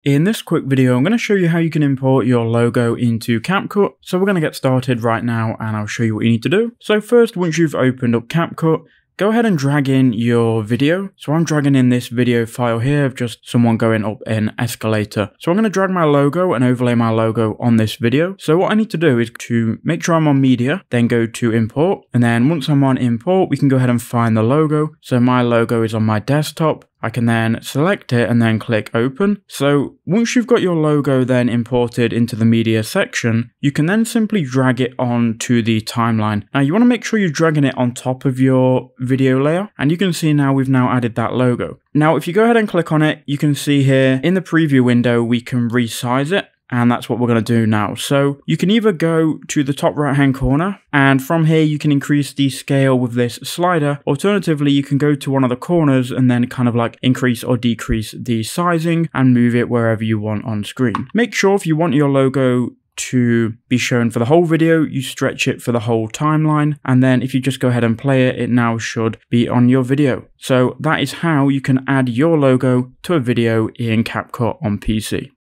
In this quick video, I'm going to show you how you can import your logo into CapCut. So we're going to get started right now and I'll show you what you need to do. So first, once you've opened up CapCut, go ahead and drag in your video. So I'm dragging in this video file here of just someone going up an escalator. So I'm going to drag my logo and overlay my logo on this video. So what I need to do is to make sure I'm on media, then go to import. And then once I'm on import, we can go ahead and find the logo. So my logo is on my desktop. I can then select it and then click open. So once you've got your logo then imported into the media section, you can then simply drag it onto the timeline. Now you want to make sure you're dragging it on top of your video layer, and you can see now we've now added that logo. Now if you go ahead and click on it, you can see here in the preview window we can resize it. And that's what we're going to do now. So you can either go to the top right hand corner, and from here you can increase the scale with this slider. Alternatively, you can go to one of the corners and then kind of like increase or decrease the sizing and move it wherever you want on screen. Make sure if you want your logo to be shown for the whole video, you stretch it for the whole timeline, and then if you just go ahead and play it, it now should be on your video. So that is how you can add your logo to a video in CapCut on PC.